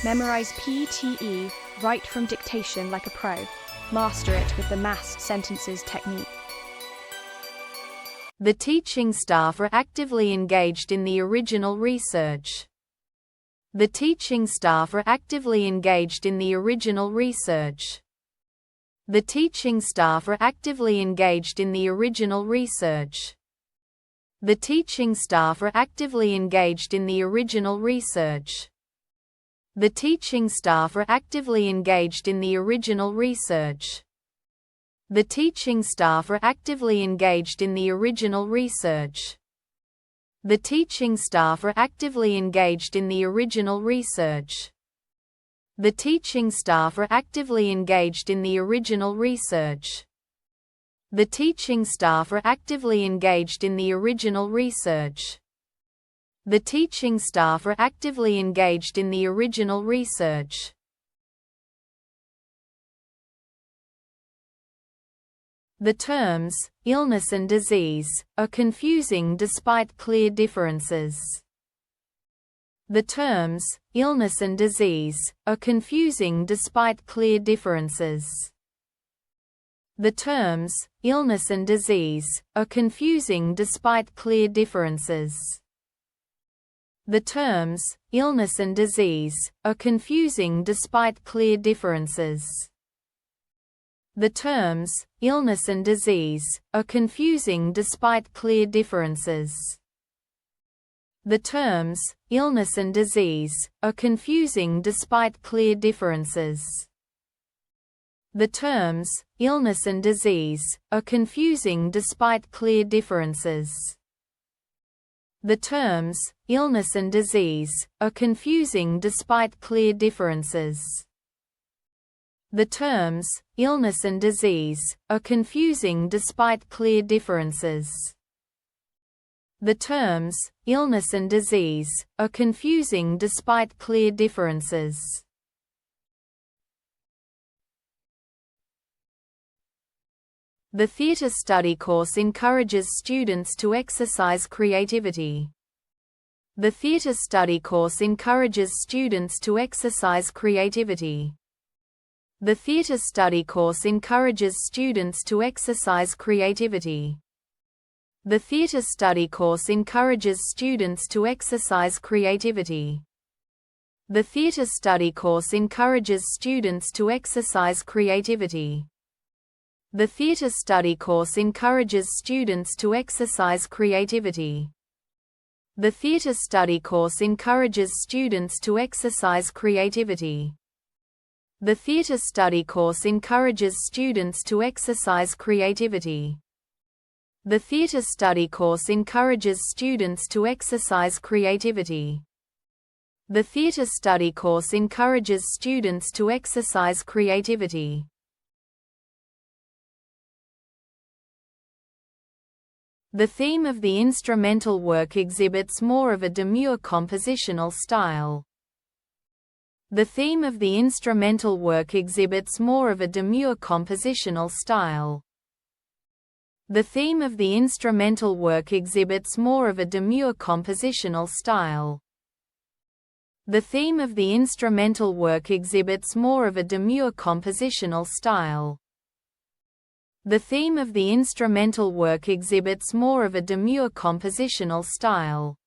Memorize PTE Write From Dictation like a pro. Master it with the massed sentences technique. The teaching staff are actively engaged in the original research. The teaching staff are actively engaged in the original research. The teaching staff are actively engaged in the original research. The teaching staff are actively engaged in the original research. The teaching staff are actively engaged in the original research. The teaching staff are actively engaged in the original research. The teaching staff are actively engaged in the original research. The teaching staff are actively engaged in the original research. The teaching staff are actively engaged in the original research. The teaching staff are actively engaged in the original research. The terms, illness and disease, are confusing despite clear differences. The terms, illness and disease, are confusing despite clear differences. The terms, illness and disease, are confusing despite clear differences. The terms, illness and disease, are confusing despite clear differences. The terms, illness and disease, are confusing despite clear differences. The terms, illness and disease, are confusing despite clear differences. The terms, illness and disease, are confusing despite clear differences. The terms, illness and disease, are confusing despite clear differences. The terms, illness and disease, are confusing despite clear differences. The terms, illness and disease, are confusing despite clear differences. The theatre study course encourages students to exercise creativity. The theatre study course encourages students to exercise creativity. The theatre study course encourages students to exercise creativity. The theatre study course encourages students to exercise creativity. The theatre study course encourages students to exercise creativity. The theatre study course encourages students to exercise creativity. The theatre study course encourages students to exercise creativity. The theatre study course encourages students to exercise creativity. The theatre study course encourages students to exercise creativity. The theatre study course encourages students to exercise creativity. The theme of the instrumental work exhibits more of a demure compositional style. The theme of the instrumental work exhibits more of a demure compositional style. The theme of the instrumental work exhibits more of a demure compositional style. The theme of the instrumental work exhibits more of a demure compositional style. The theme of the instrumental work exhibits more of a demure compositional style.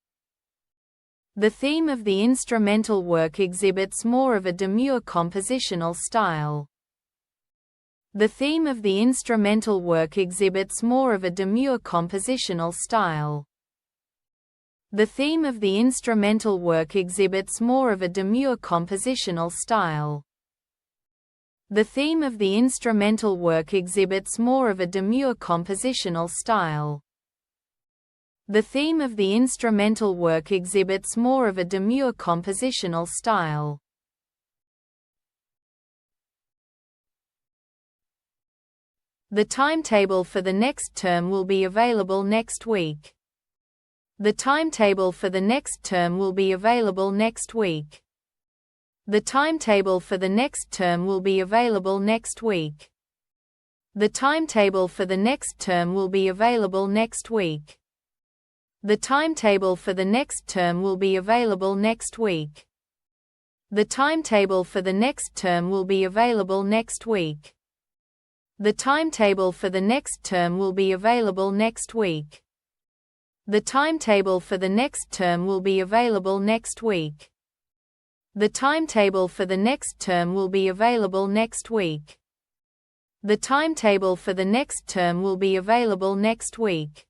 The theme of the instrumental work exhibits more of a demure compositional style. The theme of the instrumental work exhibits more of a demure compositional style. The theme of the instrumental work exhibits more of a demure compositional style. The theme of the instrumental work exhibits more of a demure compositional style. The theme of the instrumental work exhibits more of a demure compositional style. The timetable for the next term will be available next week. The timetable for the next term will be available next week. The timetable for the next term will be available next week. The timetable for the next term will be available next week. The timetable for the next term will be available next week. The timetable for the next term will be available next week. The timetable for the next term will be available next week. The timetable for the next term will be available next week. The timetable for the next term will be available next week. The timetable for the next term will be available next week.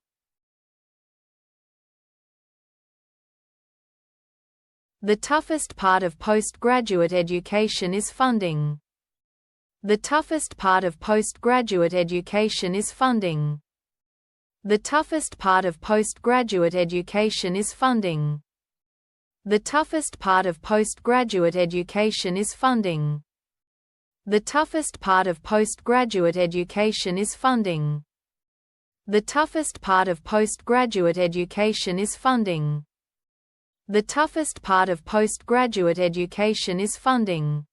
The toughest part of postgraduate education is funding. The toughest part of postgraduate education is funding. The toughest part of postgraduate education is funding. The toughest part of postgraduate education is funding. The toughest part of postgraduate education is funding. The toughest part of postgraduate education is funding. The toughest part of postgraduate education is funding.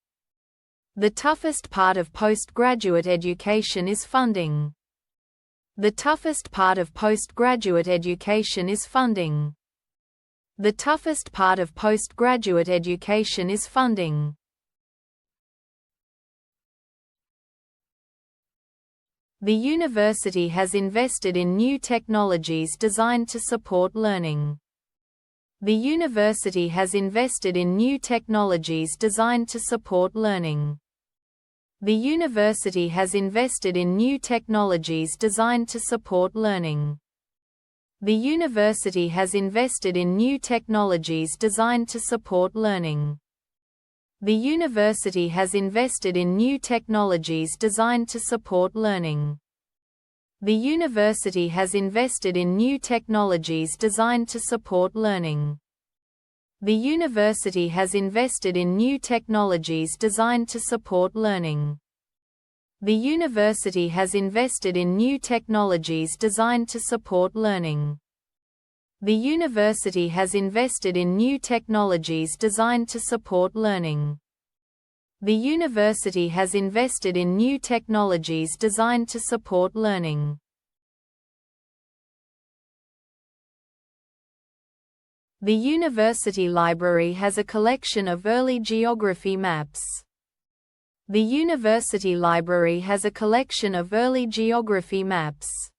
The toughest part of postgraduate education is funding. The toughest part of postgraduate education is funding. The toughest part of postgraduate education is funding. The university has invested in new technologies designed to support learning. The university has invested in new technologies designed to support learning. The university has invested in new technologies designed to support learning. The university has invested in new technologies designed to support learning. The university has invested in new technologies designed to support learning. The university has invested in new technologies designed to support learning. The university has invested in new technologies designed to support learning. The university has invested in new technologies designed to support learning. The university has invested in new technologies designed to support learning. The university has invested in new technologies designed to support learning. The university library has a collection of early geography maps. The university library has a collection of early geography maps.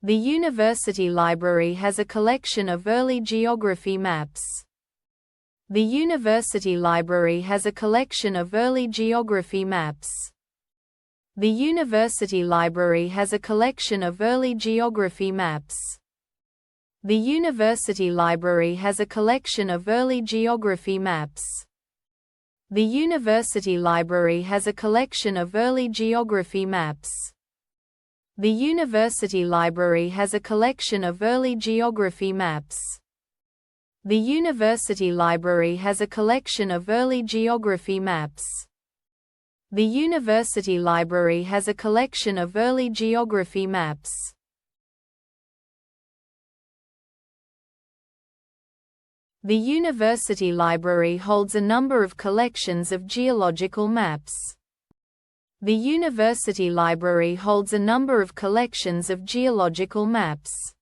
The university library has a collection of early geography maps. The university library has a collection of early geography maps. The university library has a collection of early geography maps. The university library has a collection of early geography maps. The university library has a collection of early geography maps. The university library has a collection of early geography maps. The university library has a collection of early geography maps. The university library has a collection of early geography maps. The university library holds a number of collections of geological maps. The university library holds a number of collections of geological maps.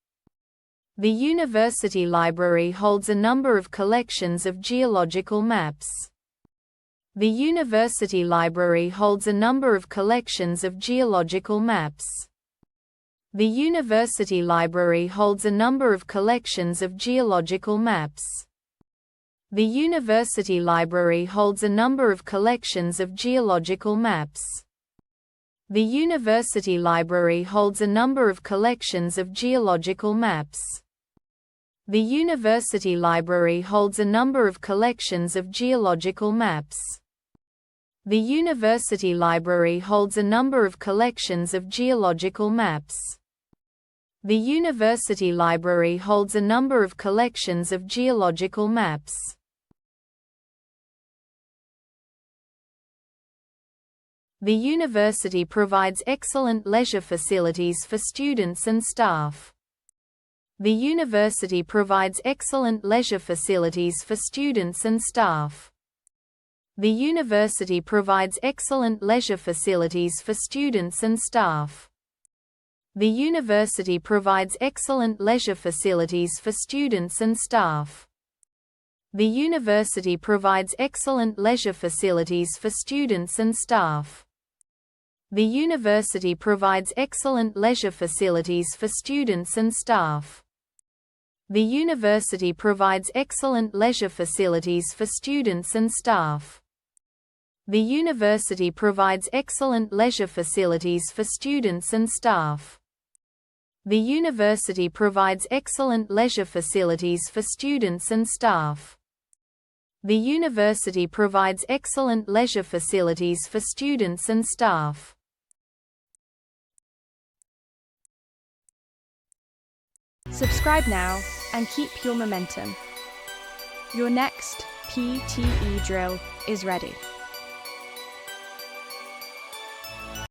The university library holds a number of collections of geological maps. The university library holds a number of collections of geological maps. The university library holds a number of collections of geological maps. The university library holds a number of collections of geological maps. The university library holds a number of collections of geological maps. The university library holds a number of collections of geological maps. The university library holds a number of collections of geological maps. The university library holds a number of collections of geological maps. The university provides excellent leisure facilities for students and staff. The university provides excellent leisure facilities for students and staff. The university provides excellent leisure facilities for students and staff. The university provides excellent leisure facilities for students and staff. The university provides excellent leisure facilities for students and staff. The university provides excellent leisure facilities for students and staff. The university provides excellent leisure facilities for students and staff. The university provides excellent leisure facilities for students and staff. The university provides excellent leisure facilities for students and staff. The university provides excellent leisure facilities for students and staff. Subscribe now and keep your momentum. Your next PTE drill is ready.